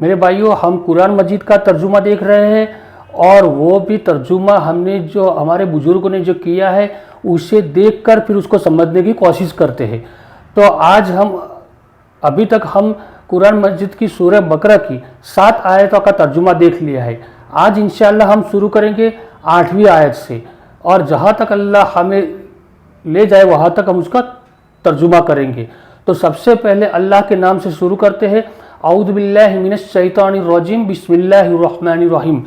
मेरे भाइयों, हम कुरान मजीद का तर्जुमा देख रहे हैं और वो भी तर्जुमा हमने जो हमारे बुजुर्गों ने जो किया है उसे देखकर फिर उसको समझने की कोशिश करते हैं। तो आज अभी तक हम कुरान मजीद की सूरह बकरा की 7 आयतों का तर्जुमा देख लिया है। आज इंशाअल्लाह हम शुरू करेंगे 8वीं आयत से और जहाँ तक अल्लाह हमें ले जाए वहाँ तक हम उसका तर्जुमा करेंगे। तो सबसे पहले अल्लाह के नाम से शुरू करते हैं। औज़ु बिल्लाहि मिनश शैतानिर रजीम, बिस्मिल्लाहिर रहमानिर रहीम।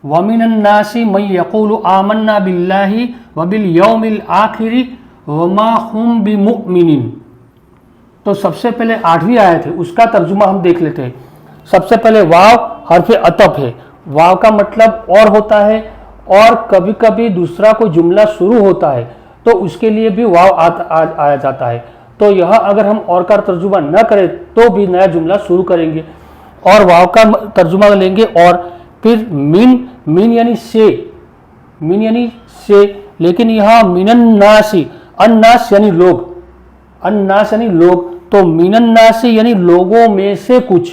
व मिनन नासि मन यक़ूलु आमन्ना बिल्लाहि व बिल यौमिल आखिरि व मा हुम बिमुमिनीन। तो सबसे पहले 8वीं आयत है, उसका तर्जुमा हम देख लेते हैं। सबसे पहले वाव हर्फ अतफ है। वाव का मतलब और होता है और कभी कभी दूसरा कोई जुमला शुरू होता है तो उसके लिए भी वाव आया जाता है। तो यह अगर हम और का तर्जुमा न करें तो भी नया जुमला शुरू करेंगे और वाव का तर्जुमा लेंगे। और फिर मिन यानी से, मिन यानी से, लेकिन यहाँ मिनन नासी, अन्नास यानी लोग, अन्नास यानी लोग, तो मिनन नासी यानी लोगों में से कुछ।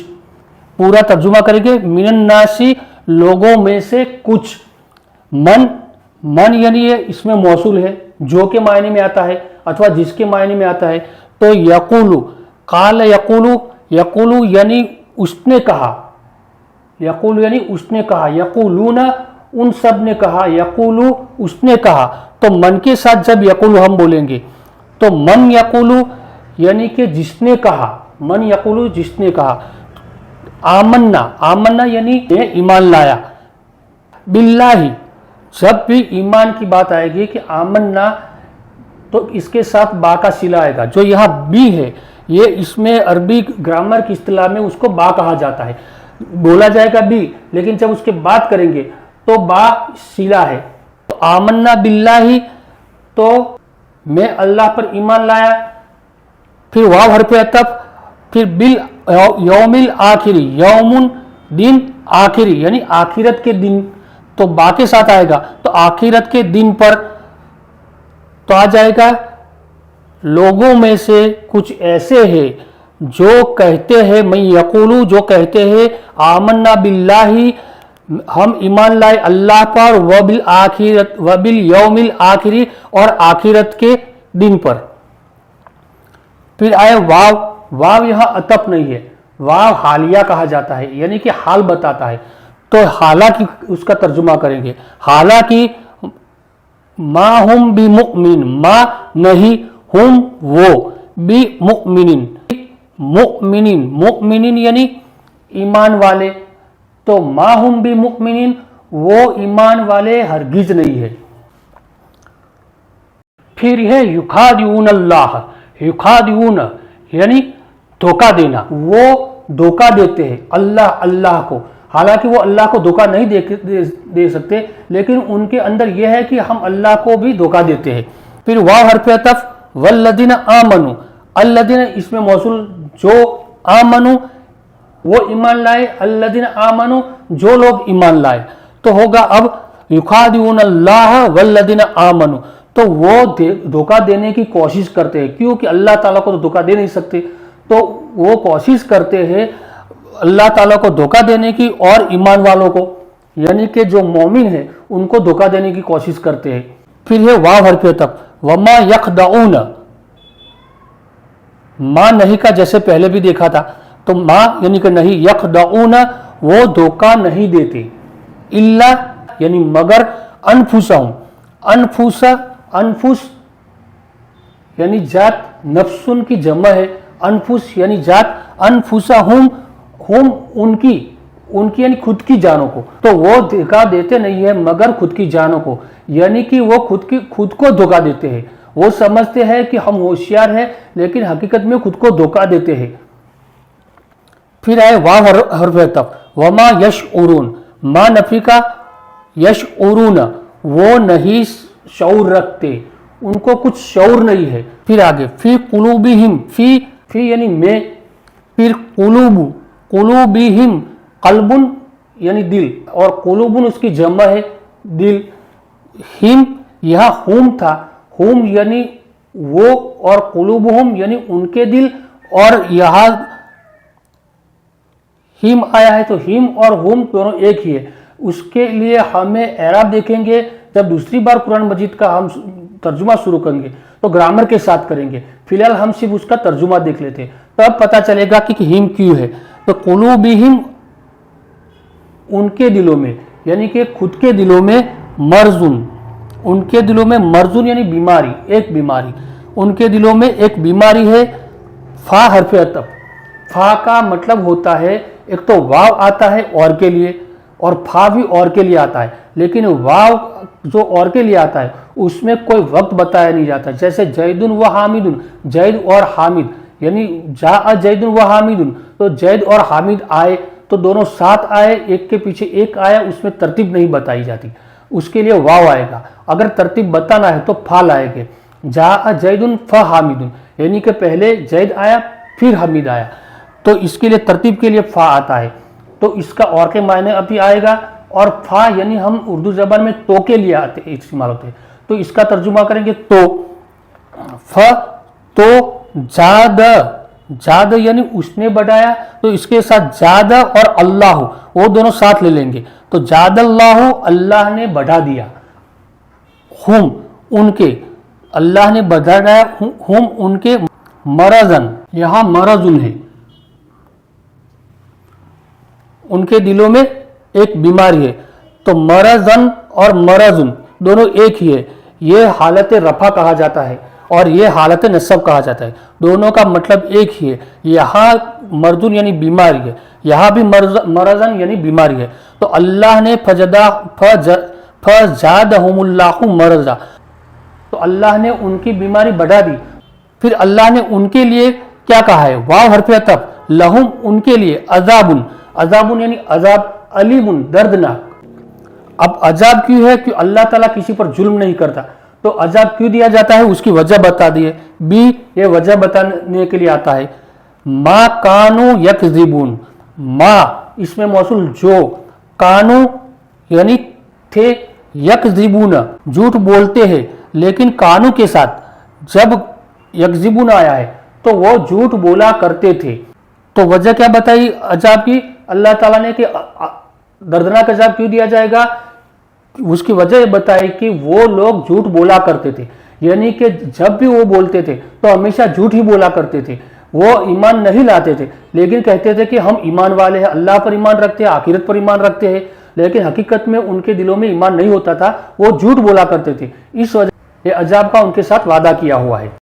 पूरा तर्जुमा करेंगे, मिनन नासी लोगों में से कुछ। मन यानी ये इसमें मौसूल है, जो के मायने में आता है अथवा जिसके मायने में आता है। तो यक़ूलु, काल यक़ूलु, यक़ूलु यानी उसने कहा, यक़ूलु यानी उसने कहा, यक़ूलूना उन सब ने कहा, यक़ूलु उसने कहा। तो मन के साथ जब यक़ूलु हम बोलेंगे तो मन यक़ूलु यानी कि जिसने कहा, मन यक़ूलु जिसने कहा। आमन्ना, आमन्ना यानी ईमान लाया। बिल्लाही, जब भी ईमान की बात आएगी कि आमन्ना तो इसके साथ बा का सिला आएगा। जो यहाँ बी है ये इसमें अरबी ग्रामर की इस्तिलाह में उसको बा कहा जाता है। बोला जाएगा बी, लेकिन जब उसके बात करेंगे तो बा सिला है। तो आमन्ना बिल्लाही, तो मैं अल्लाह पर ईमान लाया। फिर वाव हर्फ अतफ, फिर बिल यौमिल आखिरी, यौमुन दिन, आखिरी यानी आखिरत के दिन, तो बा के साथ आएगा। तो आखिरत के दिन पर तो आ जाएगा लोगों में से कुछ ऐसे हैं जो कहते हैं, मैं यक़ूलु जो कहते हैं, आमन्ना बिल्लाही हम ईमान लाए अल्लाह पर, व बिल आखिरत, व बिल यौमिल आखिरी और आखिरत के दिन पर। फिर आए वाव, वाव यहाँ अतफ नहीं है, वाव हालिया कहा जाता है यानी कि हाल बताता है। तो हालांकि उसका तर्जुमा करेंगे, हालांकि मा हुम बि मुमिन, मा नहीं, हुम वो, बि मुमिनिन, मुमिनिन, मुमिनिन यानी ईमान वाले। तो मा हुम बि मुमिनिन वो ईमान वाले हरगिज नहीं है। फिर है युखादिऊन अल्लाह, युखादिऊन यानी धोखा देना, वो धोखा देते हैं अल्लाह को। हालांकि वो अल्लाह को धोखा नहीं दे सकते, लेकिन उनके अंदर यह है कि हम अल्लाह को भी धोखा देते हैं। फिर वाव हर्फ अतफ, वल्लदीन आमनु, अल्लदीन इसमें मौसूल, जो आमनु वो ईमान लाए, अल्लदीन आमनु जो लोग ईमान लाए। तो होगा अब युखादिऊन अल्लाह वल्लदीन आमनु, तो वो धोखा देने की कोशिश करते हैं, क्योंकि अल्लाह ताला को तो धोखा दे नहीं सकते, तो वो कोशिश करते हैं अल्लाह ताला को धोखा देने की और ईमान वालों को यानी कि जो मोमिन है उनको धोखा देने की कोशिश करते हैं। फिर है वाव हर्फ अतफ, वमा यखदऊन, मां नहीं का जैसे पहले भी देखा था, तो मां यानी कि नहीं, यखदऊन वो धोखा नहीं देते, इल्ला यानी मगर, अनफुसहुम, अनफुसा, अनफुस यानी जात, नफ्सुन की जमा है, अनफुस यानी जात, अनफुसहुम हुम उनकी, उनकी यानी खुद की जानों को। तो वो धोखा देते नहीं है मगर खुद की जानों को, यानी कि वो खुद को धोखा देते हैं। वो समझते हैं कि हम होशियार हैं लेकिन हकीकत में खुद को धोखा देते हैं। फिर आए वाव हर्फ अतफ, वमा यशउरून, मा नफी का, यशउरून वो नहीं शऊर रखते, उनको कुछ शऊर नहीं है। फिर आगे फी कुलूबिहिम, फी यानी में, फिर कुलूबु, कुलूबिहिम कल्बुन यानी दिल, और कुलूबुन उसकी जमा है दिल। हिम यहाँ हुम था, हुम यानी वो, और कुलूबुहुम यानी उनके दिल, और यहाँ हिम आया है तो हिम और हुम दोनों एक ही है। उसके लिए हमें एराब देखेंगे। जब दूसरी बार कुरान मजीद का हम तर्जुमा शुरू करेंगे तो ग्रामर के साथ करेंगे। फिलहाल हम सिर्फ उसका तर्जुमा देख लेते हैं, तब पता चलेगा कि हिम क्यों है। तो कुलूबिहिम, उनके दिलों में, यानी कि खुद के दिलों में, मर्जुन, उनके दिलों में मर्जुन यानी बीमारी, एक बीमारी, उनके दिलों में एक बीमारी है। फा हरफे अतफ, फा का मतलब होता है, एक तो वाव आता है और के लिए, और फा भी और के लिए आता है, लेकिन वाव जो और के लिए आता है उसमें कोई वक्त बताया नहीं जाता। जैसे जैदुन व हामिदुन, जैद और हामिद, यानी जा जैदुन व हामिदुन, तो जैद और हामिद आए तो दोनों साथ आए, एक के पीछे एक आया, उसमें तरतीब नहीं बताई जाती, उसके लिए वाव आएगा। अगर तरतीब बताना है तो फा लाएंगे। जा जैदुन फ हामिदुन, यानी कि पहले जैद आया फिर हामिद आया, तो इसके लिए तरतीब के लिए फा आता है। तो इसका और के मायने अभी आएगा। और फा यानी हम उर्दू जबान में तो के लिए आते इस्तेमाल होते हैं, तो इसका तर्जुमा करेंगे तो फ, तो जाद, जाद यानी उसने बढ़ाया, तो इसके साथ जाद और अल्लाह वो दोनों साथ ले लेंगे, तो जाद अल्लाह, अल्लाह ने बढ़ा दिया। हुम, उनके, अल्लाह ने बढ़ाया हुम उनके, मरजन, यहां मरजुन है, उनके दिलों में एक बीमारी है। तो मरजन और मरजुन दोनों एक ही है। ये हालत रफा कहा जाता है और ये हालत नसब कहा जाता है, दोनों का मतलब एक ही है। यहाँ मर्जुन यानी बीमारी है, यहाँ भी मरजन यानी बीमारी है। तो अल्लाह ने फजादहुमुल्लाहु मरजा, तो अल्लाह ने उनकी बीमारी बढ़ा दी। फिर अल्लाह ने उनके लिए क्या कहा है, वाव हरफ अतफ, लहुम उनके लिए, अजाबुन, अजाबुन यानी अजाब, अलीमुन दर्दनाक। अब अजाब क्यों है, कि अल्लाह ताला किसी पर जुल्म नहीं करता, तो अजाब क्यों दिया जाता है उसकी वजह बता दी है। बी, ये वजह बताने के लिए आता है। मा कानू यकज़िबून, मा इसमें मौसूल जो, कानू यानी थे, यकज़िबून झूठ बोलते हैं, लेकिन कानू के साथ जब यकज़िबून आया है तो वो झूठ बोला करते थे। तो वजह क्या बताई अजाब की अल्लाह ताला ने, कि दर्दनाक अजाब क्यों दिया जाएगा, उसकी वजह बताई कि वो लोग झूठ बोला करते थे, यानी कि जब भी वो बोलते थे तो हमेशा झूठ ही बोला करते थे। वो ईमान नहीं लाते थे, लेकिन कहते थे कि हम ईमान वाले हैं, अल्लाह पर ईमान रखते हैं, आखिरत पर ईमान रखते हैं, लेकिन हकीकत में उनके दिलों में ईमान नहीं होता था, वो झूठ बोला करते थे। इस वजह से अजाब का उनके साथ वादा किया हुआ है।